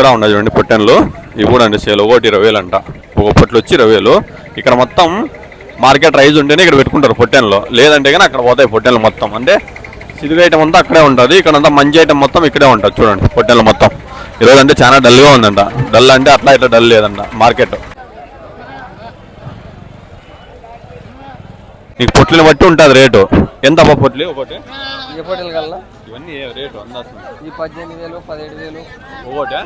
కూడా ఉన్నాయి చూడండి పొట్టెన్లు. ఇవి కూడా అండి సేల్. ఒకటి 20,000 అంట. ఒక పొట్లు వచ్చి 20,000. ఇక్కడ మొత్తం మార్కెట్ రైజ్ ఉంటేనే ఇక్కడ పెట్టుకుంటారు పొట్టెన్లో, లేదంటే కానీ అక్కడ పోతాయి పొట్టెన్లు మొత్తం. అంటే సిదుగు ఐటమ్ అంతా అక్కడే ఉంటుంది, ఇక్కడంతా మంచి ఐటమ్ మొత్తం ఇక్కడే ఉంటుంది చూడండి పొట్టెన్లు మొత్తం. ఈరోజు అంటే చాలా డల్గా ఉందంట. డల్ అంటే అట్లా ఇట్లా డల్ లేదంట మార్కెట్. నీకు పొట్లని బట్టి ఉంటుంది రేటు. ఎంత అబ్బా పొట్లి ఒకటి? ఇవన్నీ రేటు అందాల్సిన 18,000 17,000 ఒకటి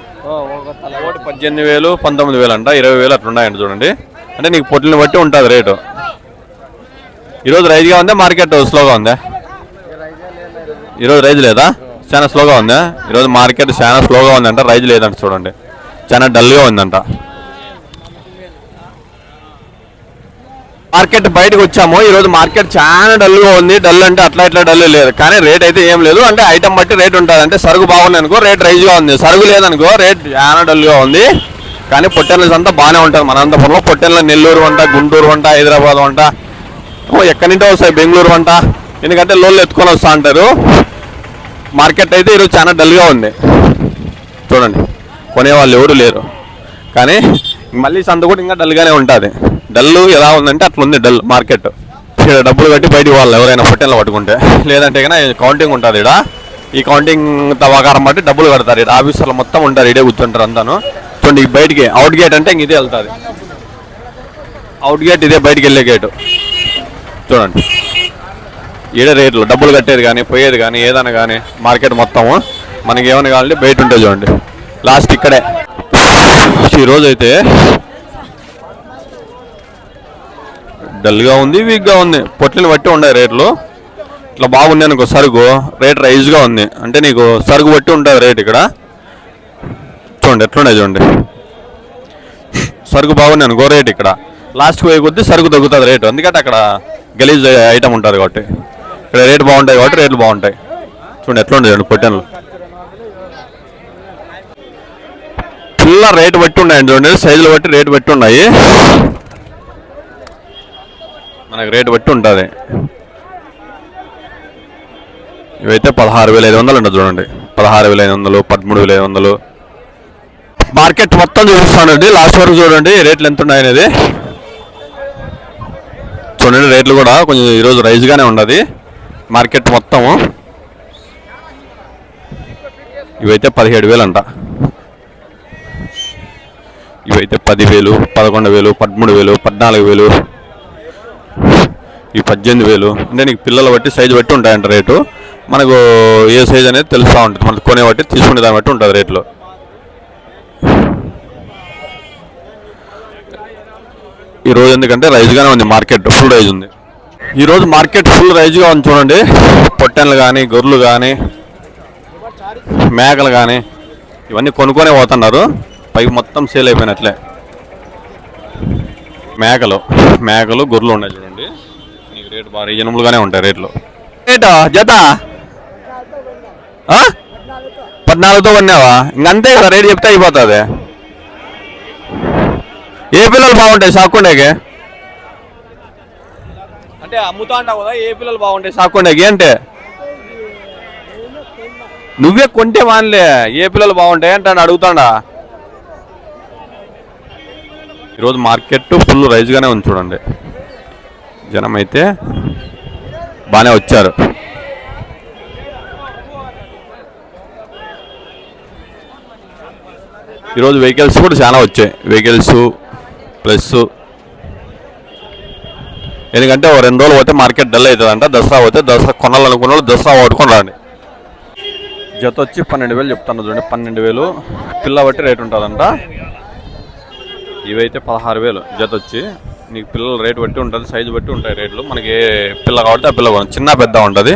18,000 19,000 అంట, 20,000 అట్లా ఉన్నాయంట చూడండి. అంటే నీకు పొట్లని బట్టి ఉంటుంది రేటు. ఈరోజు రైజ్గా ఉందా మార్కెట్ స్లోగా ఉందా? ఈరోజు రైజ్ లేదా, చాలా స్లోగా ఉందా? ఈరోజు మార్కెట్ చాలా స్లోగా ఉందంట, రైజ్ లేదంట చూడండి, చాలా డల్గా ఉందంట. మార్కెట్ బయటకు వచ్చాము. ఈరోజు మార్కెట్ చాలా డల్గా ఉంది. డల్ అంటే అట్లా ఇట్లా డల్ లేదు, కానీ రేట్ అయితే ఏం లేదు. అంటే ఐటమ్ బట్టి రేట్ ఉంటుంది. అంటే సరుకు బాగుంది అనుకో రేట్ రైజ్గా ఉంది, సరుకు లేదనుకో రేట్ చాలా డల్గా ఉంది. కానీ పొట్టెన్లు అంతా బాగానే ఉంటుంది. మన అనంతపురంలో పొట్టెన్లు నెల్లూరు వంట, గుంటూరు వంట, హైదరాబాద్ వంట, ఎక్కడి నుంటో వస్తాయి, బెంగళూరు వంట. ఎందుకంటే లోన్లు ఎత్తుకొని వస్తూ ఉంటారు. మార్కెట్ అయితే ఈరోజు చాలా డల్గా ఉంది చూడండి, కొనేవాళ్ళు ఎవరు లేరు. కానీ మళ్ళీ సంత కూడా ఇంకా డల్గానే ఉంటుంది. డల్ ఎలా ఉందంటే అట్లా ఉంది డల్ మార్కెట్. ఇక్కడ డబ్బులు కట్టి బయటికి వాళ్ళు ఎవరైనా పొట్టెన్లు పట్టుకుంటే, లేదంటే కానీ కౌంటింగ్ ఉంటుంది ఇక్కడ. ఈ కౌంటింగ్ తవాకారం బట్టి డబ్బులు కడతారు. ఇక్కడ ఆఫీసర్లు మొత్తం ఉంటారు, ఇడే కూర్చుంటారు అంతాను చూడండి. బయటికి అవుట్ గేట్ అంటే ఇంక ఇదే వెళ్తుంది. అవుట్ గేట్ ఇదే, బయటికి వెళ్ళే గేటు చూడండి. ఈడే రేట్లు, డబ్బులు కట్టేది కానీ పోయేది కానీ ఏదైనా కానీ మార్కెట్ మొత్తము మనకి ఏమైనా కావాలంటే బయట ఉంటుంది చూడండి. లాస్ట్ ఇక్కడే. ఈరోజు అయితే డల్గా ఉంది, వీక్గా ఉంది. పొట్లని బట్టి ఉన్నాయి రేట్లు. ఇట్లా బాగుంది అనుకో సరుకు, రేట్ రైజ్గా ఉంది. అంటే నీకు సరుకు బట్టి ఉంటుంది రేట్. ఇక్కడ చూడండి ఎట్లున్నాయి చూడండి. సరుకు బాగుంది అనుకో రేట్ ఇక్కడ. లాస్ట్కి పోయే కొద్దీ సరుకు తగ్గుతుంది రేటు. ఎందుకంటే అక్కడ గలీజ్ ఐటమ్ ఉంటుంది కాబట్టి. ఇక్కడ రేటు బాగుంటాయి కాబట్టి రేట్లు బాగుంటాయి. చూడండి ఎట్లుంటాయి చూడండి పొట్టెన్లు. ఫుల్ రేటు బట్టి ఉన్నాయండి చూడండి, సైజులు బట్టి రేటు బట్టి ఉన్నాయి. మనకు రేటు బట్టి ఉంటుంది. ఇవైతే 16,500 ఉంటుంది చూడండి. 16,500, 13,500. మార్కెట్ మొత్తం చూపిస్తానండి లాస్ట్ వరకు చూడండి రేట్లు ఎంత ఉన్నాయనేది. చూడండి రేట్లు కూడా కొంచెం ఈరోజు రైజ్గానే ఉన్నది మార్కెట్ మొత్తము. ఇవైతే 17,000 అంట. ఇవైతే 10,000, 11,000, 13,000, 14,000, ఈ 18,000. అంటే నీకు పిల్లల బట్టి సైజు బట్టి ఉంటాయంట రేటు. మనకు ఏ సైజ్ అనేది తెలుస్తూ ఉంటుంది, మనకు కొనే బట్టి తీసుకునే దాన్ని బట్టి ఉంటుంది రేట్లు. ఈరోజు ఎందుకంటే రైజ్గానే ఉంది మార్కెట్, ఫుల్ రైజ్ ఉంది. ఈరోజు మార్కెట్ ఫుల్ రైజ్గా ఉంది చూడండి. పొట్టెన్లు కానీ, గొర్రెలు కానీ, మేకలు కానీ ఇవన్నీ కొనుక్కొనే పోతున్నారు. పైకి మొత్తం సేల్ అయిపోయినట్లే. మేకలు గొర్రెలు ఉన్నాయి చూడండి. నీకు రేటు బాగా రీజనబుల్గానే ఉంటాయి రేట్లు. రేటా జత 14తో కొన్నావా? ఇంకంతే కదా, రేటు చెప్తే అయిపోతుంది. ఏ పిల్లలు బాగుంటాయి సాక్కుండేకి? అంటే అమ్ముతా అంటావు కదా, ఏ పిల్లలు బాగుంటాయి సాక్కుండేకి అంటే? నువ్వే కొంటే వానిలే, ఏ పిల్లలు బాగుంటాయి అంటే అడుగుతాడా. ఈరోజు మార్కెట్ ఫుల్ రైజ్గానే ఉంది చూడండి. జనం అయితే బాగానే వచ్చారు. ఈరోజు వెహికల్స్ కూడా చాలా వచ్చాయి. వెహికల్స్ ప్లస్ ఎందుకంటే 2 రోజులు పోతే మార్కెట్ డల్ అవుతుందంట. దసరా పోతే దసరా కొనాలనుకున్న వాళ్ళు దసరా పట్టుకొని రండి. జత వచ్చి 12,000 చెప్తాను చూడండి. 12,000 పిల్ల బట్టి రేటు ఉంటుందంట. ఇవైతే 16,000 జత వచ్చి. నీకు పిల్లల రేటు బట్టి ఉంటుంది, సైజు బట్టి ఉంటాయి రేట్లు. మనకి ఏ పిల్ల కాబట్టి ఆ పిల్ల చిన్న పెద్ద ఉంటుంది,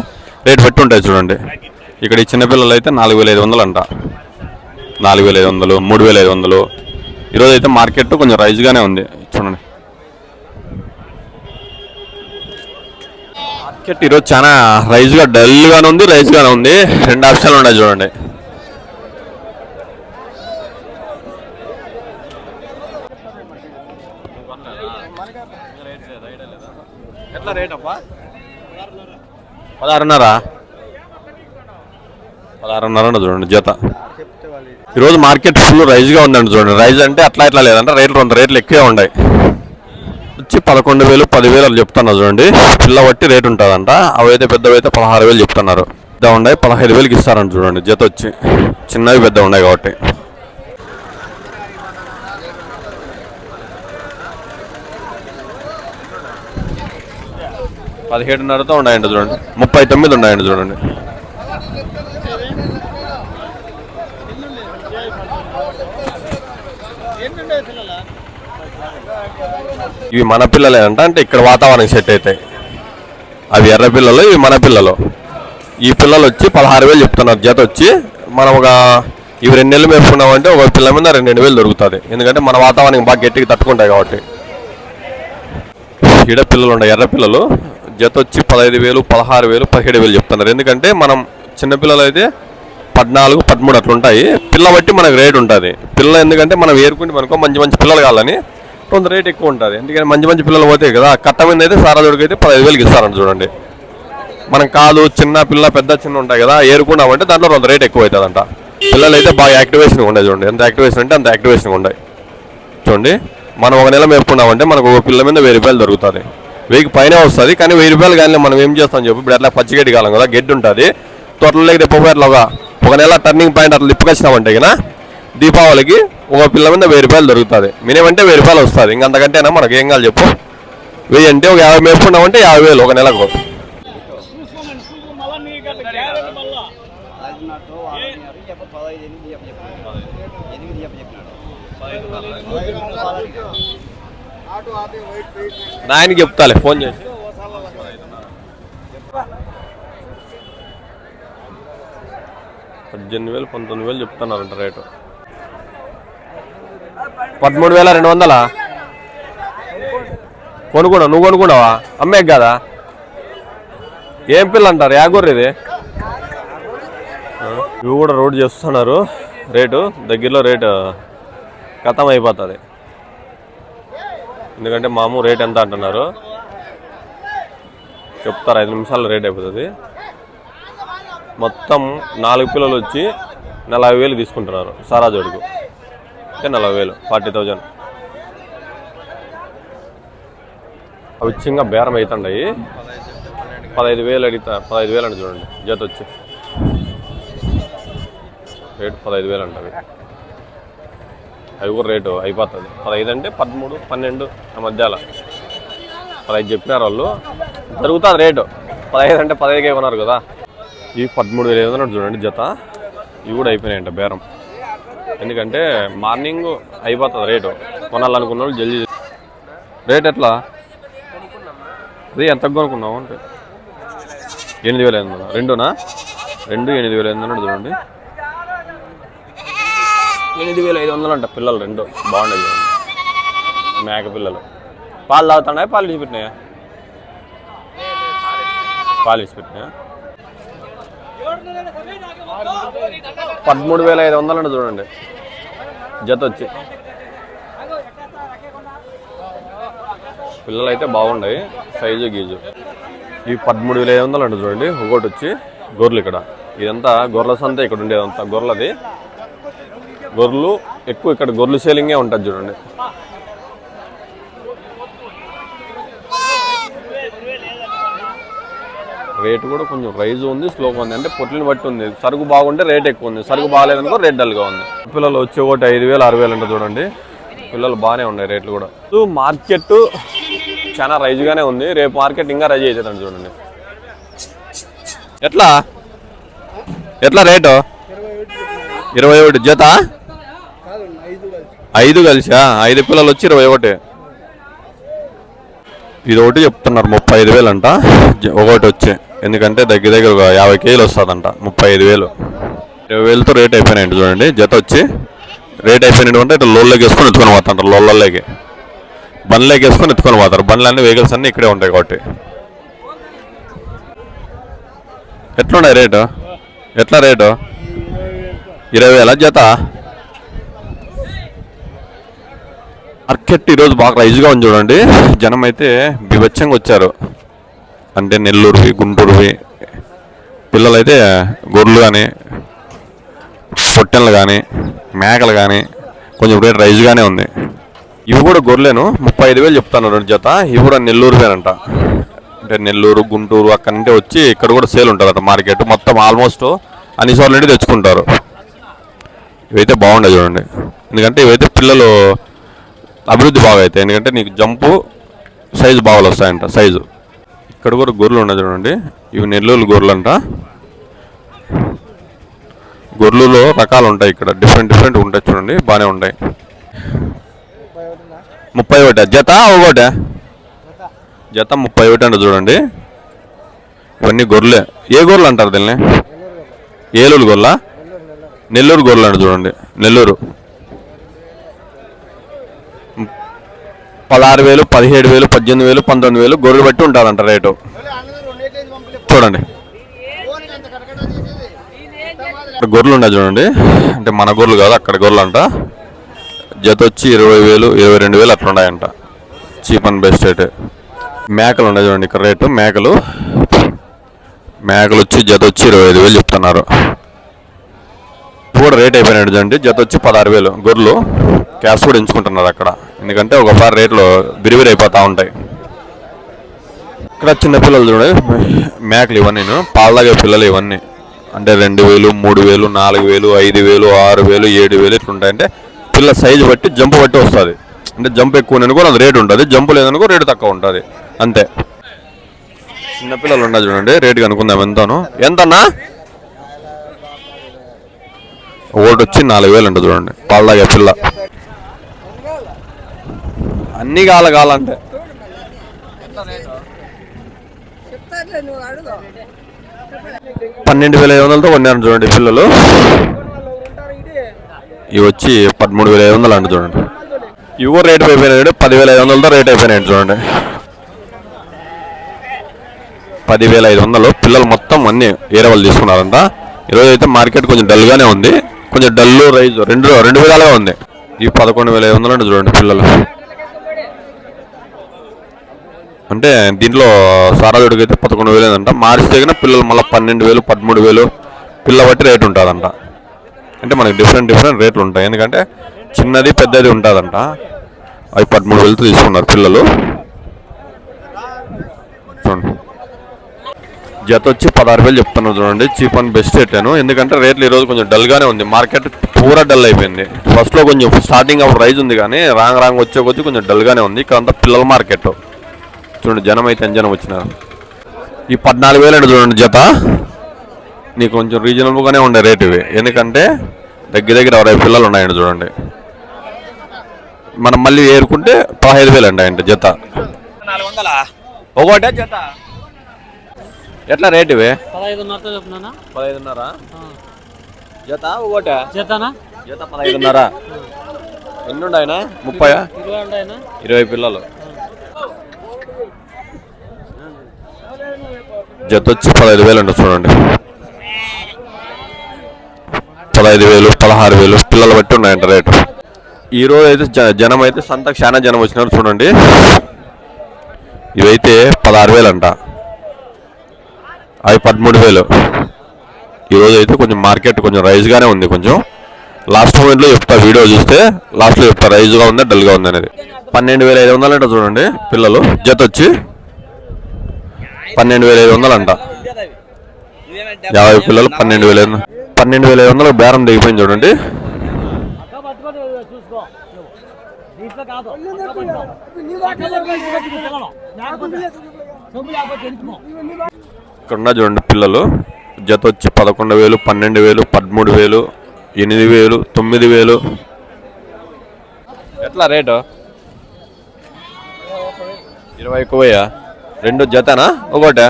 రేటు బట్టి ఉంటాయి చూడండి. ఇక్కడ ఈ చిన్న పిల్లలు అయితే 4,500 అంట. 4,500, 3,500. ఈరోజు అయితే మార్కెట్ కొంచెం రైజ్గానే ఉంది చూడండి. మార్కెట్ ఈరోజు చాలా రైజ్గా డల్గానే ఉంది, రైజ్గానే ఉంది. 2 ఆప్షన్లు ఉన్నాయి చూడండి. ఎట్లా రేట్ అబ్బా? 16,500 చూడండి జత. ఈరోజు మార్కెట్ ఫుల్ రైజ్గా ఉందండి చూడండి. రైజ్ అంటే అట్లా ఇట్లా లేదంటే రేట్లు 2 రేట్లు ఎక్కువే ఉన్నాయి. వచ్చి 11,000 10,000 అని చెప్తున్నారు చూడండి. పిల్ల బట్టి రేట్ ఉంటుందంట. అవైతే పెద్దవైతే 16,000 చెప్తున్నారు. పెద్ద ఉన్నాయి 15,000కి ఇస్తారంట చూడండి. జత వచ్చి చిన్నవి పెద్ద ఉన్నాయి కాబట్టి. $17,500తో ఉన్నాయండి చూడండి. 39 ఉన్నాయండి చూడండి. ఇవి మన పిల్లలే అంటే ఇక్కడ వాతావరణం సెట్ అవుతాయి. అవి ఎర్ర పిల్లలు, ఇవి మన పిల్లలు. ఈ పిల్లలు వచ్చి 16,000 చెప్తున్నారు జత వచ్చి. మనం ఇవి 2 నెలలు మేపుకున్నామంటే ఒక పిల్ల మీద 2,000 దొరుకుతుంది. ఎందుకంటే మన వాతావరణం బాగా గట్టిగా తట్టుకుంటాయి కాబట్టి. ఈడ పిల్లలు ఉన్నాయి ఎర్ర పిల్లలు. జత వచ్చి 15,000 16,000 17,000 చెప్తున్నారు. ఎందుకంటే మనం చిన్నపిల్లలు అయితే 14 13 అట్లా ఉంటాయి. పిల్ల బట్టి మనకు రేట్ ఉంటుంది. పిల్ల ఎందుకంటే మనం ఏరుకుంటే మనకు మంచి మంచి పిల్లలు కావాలని కొంత రేట్ ఎక్కువ ఉంటుంది. ఎందుకంటే మంచి మంచి పిల్లలు పోతాయి కదా. కట్ట మీద అయితే సారాజోడికి అయితే 15,000కి ఇస్తారంట చూడండి. మనం కాదు చిన్న పిల్ల పెద్ద చిన్న ఉంటాయి కదా, ఏరుకున్నామంటే దాంట్లో కొంత రేట్ ఎక్కువ అవుతుందంట. పిల్లలు అయితే బాగా యాక్టివేషన్గా ఉండే చూడండి. ఎంత యాక్టివేషన్ అంటే అంత యాక్టివేషన్గా ఉన్నాయి చూడండి. మనం ఒక నెల మేపుకున్నామంటే మనకు ఒక పిల్ల మీద 1,000 రూపాయలు దొరుకుతుంది. 1000 పైన వస్తుంది. కానీ 1,000 రూపాయలు కానీ మనం ఏం చేస్తాం చెప్పి ఇప్పుడు అట్లా పచ్చిగడ్డి కాలం కదా, గడ్డి ఉంటుంది తోటలోకి తిప్పపోయేట్లా ఒక నెల టర్నింగ్ పాయింట్ అట్లా తిప్పుకొచ్చినామంటే కదా దీపావళికి ఒక పిల్ల మీద 1,000 రూపాయలు దొరుకుతుంది. మినిమం అంటే 1,000 రూపాయలు వస్తుంది. ఇంకంతకంటేనా మనకి ఏం కావాలి చెప్పు. 1000 అంటే ఒక 50 మేపుకున్నామంటే 50,000 ఒక నెలకు. నాయనకి చెప్తాలే ఫోన్ చేసి. 18,000 19,000 చెప్తున్నారంట రేటు. 13,200 కొనుక్కున్నా. నువ్వు కొనుక్కున్నావా? అమ్మే కదా. ఏం పిల్ల అంటారు? యాగూర్ ఇది. ఇవి కూడా రోడ్ చేస్తున్నారు. రేటు దగ్గరలో రేటు ఖతం అయిపోతుంది. ఎందుకంటే మామూలు రేట్ ఎంత అంటున్నారు చెప్తారు. 5 నిమిషాల్లో రేట్ అయిపోతుంది. మొత్తం 4 పిల్లలు వచ్చి 40,000 తీసుకుంటున్నారు సారాజోడికి. అంటే 40,000 40,000. అవి చిన్నగా బేరం అవుతుంటాయి. 15,000 అడిగితే 15,000 అంటే చూడండి జత వచ్చి రేటు 15,000 అంటవి. అవి కూడా రేటు అయిపోతుంది. 15 అంటే 13 12 ఆ మధ్యలో 15 చెప్పినారు వాళ్ళు. జరుగుతుంది రేటు. 15 అంటే 15కే కొన్నారు కదా. ఇవి 13,500 చూడండి జత. ఇవి కూడా అయిపోయినాయంట బేరం. ఎందుకంటే మార్నింగ్ అయిపోతుంది రేటు. కొనాలనుకున్న వాళ్ళు జల్దీ. రేట్ ఎట్లా? అది ఎంత కొనుక్కున్నావు అంటే 8,500. రెండునా? 2 8,500 చూడండి. 8,500 అంట పిల్లలు 2 బాగుండేది చూడండి. మేక పిల్లలు. పాలు తాగుతున్నాయా పాలు ఇచ్చి పెట్టినాయా? పాలు ఇచ్చి పెట్టినాయా? 13,500 అంట చూడండి జత వచ్చి. పిల్లలు అయితే బాగున్నాయి సైజు గీజు. ఇవి 13,500 అంట చూడండి. ఒకటి వచ్చి గొర్రెలు. ఇక్కడ ఇదంతా గొర్రెల సంత. ఇక్కడ ఉండేదంతా గొర్రెలది. గొర్రెలు ఎక్కువ ఇక్కడ గొర్రెలు సేలింగే ఉంటుంది చూడండి. రేటు కూడా కొంచెం రైజ్ ఉంది, స్లోగా ఉంది. అంటే పొట్లిని బట్టి ఉంది. సరుకు బాగుంటే రేట్ ఎక్కువ ఉంది, సరుకు బాగాలేదనుకో రేట్ డల్గా ఉంది. పిల్లలు వచ్చి ఒకటి 5,000 6,000 అంటే చూడండి. పిల్లలు బాగానే ఉన్నాయి రేట్లు కూడా. మార్కెట్ చాలా రైజ్గానే ఉంది. రేపు మార్కెట్ ఇంకా రైజ్ అవుతుందండి చూడండి. ఎట్లా ఎట్లా రేటు? 21 జత. 5 కలిసా? 5 పిల్లలు వచ్చి 21. ఇది ఒకటి చెప్తున్నారు 35,000 అంట ఒకటి వచ్చి. ఎందుకంటే దగ్గర దగ్గర ఒక 50 కేజీలు వస్తుందంట. 35,000. 20,000తో రేట్ అయిపోయినాయండి చూడండి జత వచ్చి. రేట్ అయిపోయినట్టు అంటే ఇట్లా లోన్లోకి వేసుకొని ఎత్తుకొని పోతుంటారు. లోన్లలోకి బండ్లోకి వేసుకొని ఎత్తుకొని పోతారు. బండ్లు అన్నీ వెహికల్స్ అన్నీ ఇక్కడే ఉంటాయి కాబట్టి. ఎట్లున్నాయి రేటు? ఎట్లా రేటు? 20,000 జత. మార్కెట్ ఈరోజు బాగా రైజ్గా ఉంది చూడండి. జనం అయితే బిభత్సంగా వచ్చారు. అంటే నెల్లూరువి గుంటూరువి పిల్లలు అయితే గొర్రెలు కానీ పొట్టెలు కానీ మేకలు కానీ కొంచెం రేట్ రైజ్గానే ఉంది. ఇవి కూడా గొర్రెలేను 35,000 చెప్తాను 2 జత. ఇవి కూడా నెల్లూరువేనంట. అంటే నెల్లూరు గుంటూరు అక్కడి నుండి వచ్చి ఇక్కడ కూడా సేల్ ఉంటుందట మార్కెట్ మొత్తం ఆల్మోస్ట్ అన్ని చోట్ల నుండి తెచ్చుకుంటారు. ఇవైతే బాగుంటాయి చూడండి, ఎందుకంటే ఇవైతే పిల్లలు అభివృద్ధి బాగా అవుతాయి, ఎందుకంటే నీకు జంపు సైజు బాగా వస్తాయంట సైజు. ఇక్కడ కూడా గొర్రెలు ఉన్నాయి చూడండి, ఇవి నెల్లూరు గొర్రెలు అంట. గొర్రెలలో రకాలు ఉంటాయి ఇక్కడ, డిఫరెంట్ ఉంటాయి చూడండి, బాగానే ఉంటాయి. 31 జత ఒకటే జత 31 అంట చూడండి. ఇవన్నీ గొర్రెలే. ఏ గొర్రెలు అంటారు దీన్ని? ఏలూరు గొర్రెల, నెల్లూరు గొర్రెలు అంట చూడండి. నెల్లూరు 16,000 17,000 18,000 19,000 గొర్రెలు బట్టి ఉంటుందంట రేటు. చూడండి ఇక్కడ గొర్రెలు ఉన్నాయి చూడండి, అంటే మన గొర్రెలు కాదు అక్కడ గొర్రెలు అంట. జత వచ్చి 20,000 22,000 అట్లా ఉన్నాయంట, చీప్ అండ్ బెస్ట్ రేట్. మేకలు ఉన్నాయి చూడండి ఇక్కడ రేటు. మేకలు వచ్చి జత వచ్చి 25,000 చెప్తున్నారు. కూడా రేట్ అయిపోయినాడు చూడండి, జత వచ్చి 16,000. గొర్రెలు క్యాష్ కూడా ఎంచుకుంటున్నారు అక్కడ, ఎందుకంటే ఒకసారి రేట్లు బిరివిరి అయిపోతూ ఉంటాయి. ఇక్కడ చిన్నపిల్లలు చూడండి, మేకలు ఇవన్నీ పాలదాగే పిల్లలు ఇవన్నీ, అంటే 2,000 3,000 4,000 5,000 6,000 7,000 ఇట్లా ఉంటాయి. అంటే పిల్ల సైజు బట్టి జంపు బట్టి వస్తుంది, అంటే జంప్ ఎక్కువ అనుకో అది రేటు ఉంటుంది, జంపు లేదనుకో రేటు తక్కువ ఉంటుంది అంతే. చిన్నపిల్లలు ఉన్నాయి చూడండి, రేటు కనుక్కుందాం ఎంతన్నా. ఒకటి వచ్చి 4,000 అంట చూడండి, పాలదాగే పిల్ల. అన్నీ కావాలంటే 12,500తో కొన్నాను చూడండి పిల్లలు. ఇవి వచ్చి 13,500 అంట చూడండి. ఇవి కూడా రేటు అయిపోయినాయి, 10,500తో రేట్ అయిపోయినాయి చూడండి. 10,500 పిల్లలు మొత్తం అన్ని ఏరే వాళ్ళు తీసుకున్నారంట. ఈరోజు అయితే మార్కెట్ కొంచెం డల్గానే ఉంది, కొంచెం డల్లు రైజ్ రెండు విధాలుగా ఉంది. ఇవి 11,500 అంట చూడండి పిల్లలు. అంటే దీంట్లో సారాజుడికి అయితే 11,000 అంట, మారిస్తే కన్నా పిల్లలు మళ్ళీ 12,000 13,000 పిల్ల బట్టి రేటు ఉంటుందంట. అంటే మనకి డిఫరెంట్ రేట్లు ఉంటాయి, ఎందుకంటే చిన్నది పెద్దది ఉంటుందంట. అవి 13,000తో తీసుకున్నారు పిల్లలు చూడండి. జత వచ్చి 16,000 చెప్తున్నారు చూడండి, చీప్ అండ్ బెస్ట్ రేట్ను. ఎందుకంటే రేట్లు ఈరోజు కొంచెం డల్గానే ఉంది, మార్కెట్ పూరా డల్ అయిపోయింది. ఫస్ట్లో కొంచెం స్టార్టింగ్ అప్పుడు రైజ్ ఉంది, కానీ రాంగ్ వచ్చే కొద్ది కొంచెం డల్గానే ఉంది. ఇక్కడ అంతా పిల్లల మార్కెట్ చూడండి, జనం అయితే జనం వచ్చినారు. ఈ 14,000 అంటే చూడండి జత, నీకు కొంచెం రీజనబుల్గానే ఉండే రేట్ ఇవి, ఎందుకంటే దగ్గర 20 పిల్లలు ఉన్నాయండి చూడండి. మనం మళ్ళీ ఏరుకుంటే 15,000 అండి ఆయన జత. 400 ఒకటే జత. ఎట్లా రేట్ ఇవి? 15,500 జత ఒకటే జత 15,500. ఎన్ని ఉన్నాయన? 30 20 పిల్లలు. జత వచ్చి 15,000 అంట చూడండి. 15,000 16,000 పిల్లలు బట్టి ఉన్నాయంట రేటు. ఈరోజు అయితే జనం అయితే సంతకు చాలా జనం వచ్చినారు చూడండి. ఇవైతే 16,000 అంట, అవి 13,000. ఈరోజు అయితే కొంచెం మార్కెట్ కొంచెం రైజ్గానే ఉంది. కొంచెం లాస్ట్ మూమెంట్లో చెప్తా, వీడియో చూస్తే లాస్ట్లో చెప్తా రైజ్గా ఉందా డల్గా ఉంది అనేది. 12,500 అంట చూడండి పిల్లలు. జత వచ్చి 12,500 అంట, 50 పిల్లలు 12,500 బేరం దిగిపోయింది చూడండి. ఇక్కడ చూడండి పిల్లలు. జత వచ్చి 11,000 12,000 13,000 8,000 9,000. ఎట్లా రేటు? 20 ఎక్కువయ్యా. 2 జతనా ఒకటే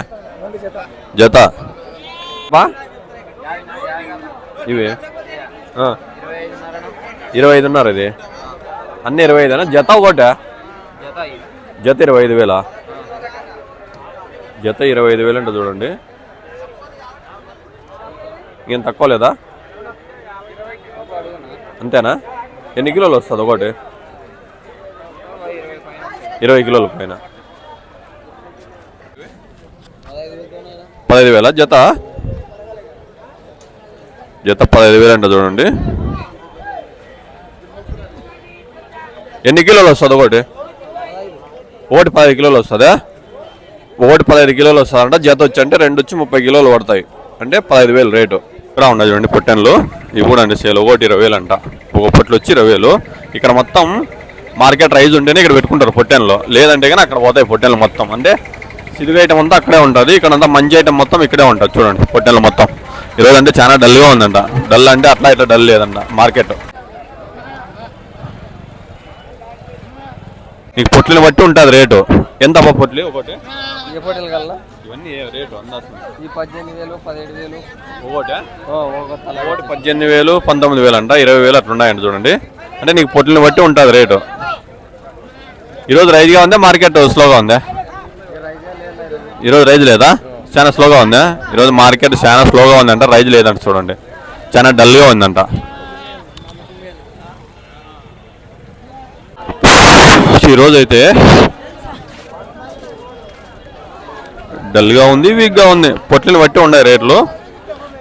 జత? ఇవి 25,500. ఇది అన్నీ 25 జత ఒకటే? జత 25,000. జత 25,000 అంటే చూడండి, ఇంకేం తక్కువ లేదా? అంతేనా? ఎన్ని కిలోలు వస్తుంది ఒకటి? 20 కిలోల పైన. 15,000 జత. జత 15,000 అంట చూడండి. ఎన్ని కిలోలు వస్తుంది ఒకటి? ఒకటి 15 కిలోలు వస్తుందా? ఒకటి 15 కిలోలు వస్తుందంట. జత వచ్చి అంటే 2 వచ్చి 30 కిలోలు పడతాయి, అంటే 15,000 రేటు. ఇక్కడ ఉన్నాయి చూడండి పొట్టెన్లు, ఇవి కూడా అండి సేల్. ఒకటి 20,000 అంట. ఒక పొట్లు వచ్చి 20,000. ఇక్కడ మొత్తం మార్కెట్ రైజ్ ఉంటేనే ఇక్కడ పెట్టుకుంటారు పొట్టెన్లు, లేదంటే కానీ అక్కడ పోతాయి పొట్టెన్లు మొత్తం. అంటే సిదుగు ఐటమ్ అంతా అక్కడే ఉంటుంది, ఇక్కడ అంతా మంచి ఐటమ్ మొత్తం ఇక్కడే ఉంటుంది చూడండి పొట్టెన్లు మొత్తం. ఈరోజు అంటే చాలా డల్గా ఉందంట. డల్ అంటే అట్లా ఇట్లా డల్ లేదంట మార్కెట్. నీకు పొట్లని బట్టి ఉంటుంది రేటు. ఎంత అబ్బా పొట్లి ఒకటి? ఏ పొట్టెలు కల్లా ఇవన్నీ రేటు అందాల్సిన ఈ 18,000 17,000 ఒకటి. ఒకటి 18,000 19,000 అంట, 20,000 అట్లా ఉన్నాయంట చూడండి. అంటే నీకు పొట్లని బట్టి ఉంటుంది రేటు. ఈరోజు రైజ్గా ఉందా మార్కెట్ స్లోగా ఉందా? ఈరోజు రైజ్ లేదా? చాలా స్లోగా ఉందా? ఈరోజు మార్కెట్ చాలా స్లోగా ఉందంట, రైజ్ లేదంట చూడండి. చాలా డల్గా ఉందంట. ఈరోజు అయితే డల్గా ఉంది, వీక్గా ఉంది. పొట్లని బట్టి ఉన్నాయి రేట్లు.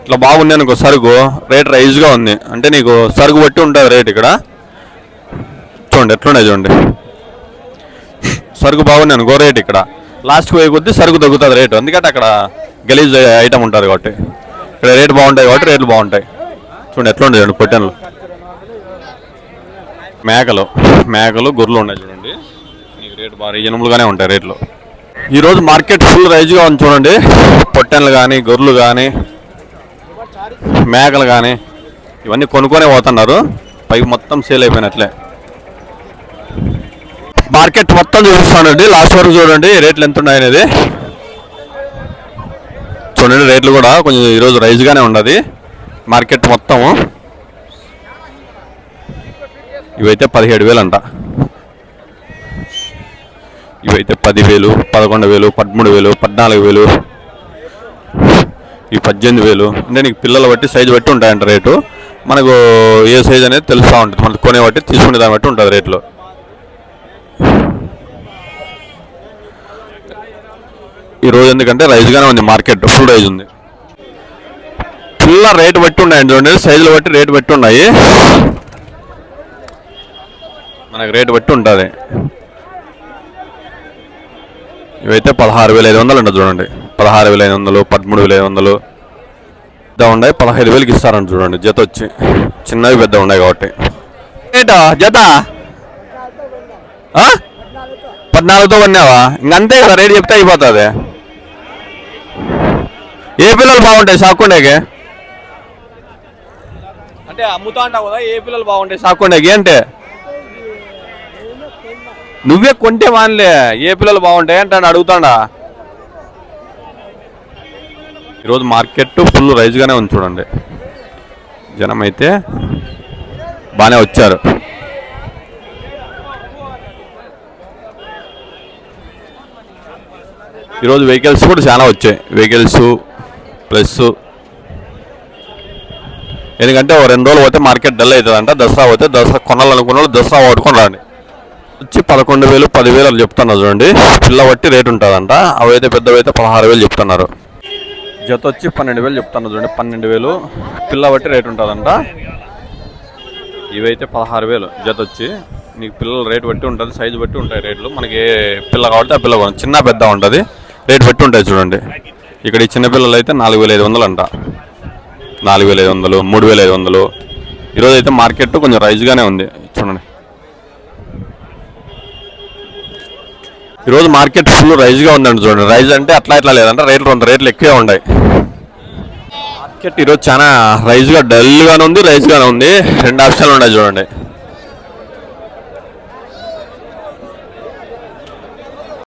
ఇట్లా బాగున్నాయి అనుకో సరుకు, రేట్ రైజ్గా ఉంది. అంటే నీకు సరుకు బట్టి ఉంటుంది రేట్. ఇక్కడ చూడండి ఎట్లున్నాయి చూడండి. సరుకు బాగున్నాయి అనుకో రేట్ ఇక్కడ. లాస్ట్కి పోయే కొద్దీ సరుకు తగ్గుతుంది రేటు, ఎందుకంటే అక్కడ గలీజ్ ఐటమ్ ఉంటుంది కాబట్టి. ఇక్కడ రేటు బాగుంటాయి కాబట్టి రేట్లు బాగుంటాయి. చూడండి ఎట్లుంటాయి చూడండి పొట్టెన్లు. మేకలు గొర్రెలు ఉన్నాయి చూడండి. నీకు రేటు బాగా రీజనబుల్గానే ఉంటాయి రేట్లు. ఈరోజు మార్కెట్ ఫుల్ రైజ్గా ఉంది చూడండి. పొట్టెన్లు కానీ గొర్రెలు కానీ మేకలు కానీ ఇవన్నీ కొనుక్కొనే పోతున్నారు. పైకి మొత్తం సేల్ అయిపోయినట్లే. మార్కెట్ మొత్తం చూపిస్తానండి, లాస్ట్ వరకు చూడండి రేట్లు ఎంత ఉన్నాయనేది. చూడండి రేట్లు కూడా కొంచెం ఈరోజు రైజ్గానే ఉన్నది మార్కెట్ మొత్తం. ఇవైతే 17,000 అంట, ఇవైతే 10,000 11,000 13,000 14,000, ఇవి 18,000. అంటే నీకు పిల్లల బట్టి సైజు బట్టి ఉంటాయంట రేటు. మనకు ఏ సైజ్ అనేది తెలుస్తూ ఉంటుంది, మనకు కొనే బట్టి తీసుకునే దాన్ని బట్టి ఉంటుంది రేట్లు. ఈరోజు ఎందుకంటే రైజ్గానే ఉంది మార్కెట్, ఫుల్ రైజ్ ఉంది. పిల్ల రేటు బట్టి ఉన్నాయండి చూడండి, సైజులు బట్టి రేటు బట్టి ఉన్నాయి. మనకు రేటు బట్టి ఉంటుంది. ఇవైతే 16,500 అంట చూడండి. 16,500 13,500 పెద్ద ఉన్నాయి. 15,000కి ఇస్తారంట చూడండి జత వచ్చి. చిన్నవి పెద్ద ఉన్నాయి కాబట్టి. రేటా జత 14తో కొన్నావా? ఇంకంతే కదా, రేటు చెప్తే అయిపోతుంది. ఏ పిల్లలు బాగుంటాయి సాక్కుండేకి? అంటే అమ్ముతా అంటావు కదా, ఏ పిల్లలు బాగుంటాయి సాక్కుండేకి అంటే? నువ్వే కొంటే వానిలే, ఏ పిల్లలు బాగుంటాయి అంటే అడుగుతాడా. ఈరోజు మార్కెట్ ఫుల్ రైజ్గానే ఉంది చూడండి. జనం అయితే బాగానే వచ్చారు. ఈరోజు వెహికల్స్ కూడా చాలా వచ్చాయి. వెహికల్స్ ప్లస్ ఎందుకంటే ఓ 2 రోజులు పోతే మార్కెట్ డల్ అవుతుందంట. దసరా పోతే దసరా కొనాలనుకున్న వాళ్ళు దసరా పట్టుకొని రండి. వచ్చి 11,000 10,000 అని చెప్తున్నారు చూడండి. పిల్ల బట్టి రేటు ఉంటుందంట. అవైతే పెద్దవి అయితే 16,000 చెప్తున్నారు. జత వచ్చి 12,000 చెప్తున్నారు చూడండి. 12,000 పిల్ల బట్టి రేటు ఉంటుందంట. ఇవైతే 16,000 జత వచ్చి. నీకు పిల్లల రేటు బట్టి ఉంటుంది, సైజు బట్టి ఉంటాయి రేట్లు. మనకి ఏ పిల్ల కాబట్టి ఆ పిల్ల చిన్న పెద్ద ఉంటుంది, రేటు బట్టి ఉంటాయి చూడండి. ఇక్కడ ఈ చిన్నపిల్లలు అయితే 4,500 అంట. 4,500 3,500. ఈరోజు అయితే మార్కెట్ కొంచెం రైజ్గానే ఉంది చూడండి. ఈరోజు మార్కెట్ ఫుల్ రైజ్గా ఉందండి చూడండి. రైజ్ అంటే అట్లా ఇట్లా లేదంటే రేట్లు ఎక్కువే ఉన్నాయి. మార్కెట్ ఈరోజు చాలా రైజ్గా డల్గానే ఉంది, రైజ్గానే ఉంది. 2 ఆప్షన్లు ఉన్నాయి చూడండి.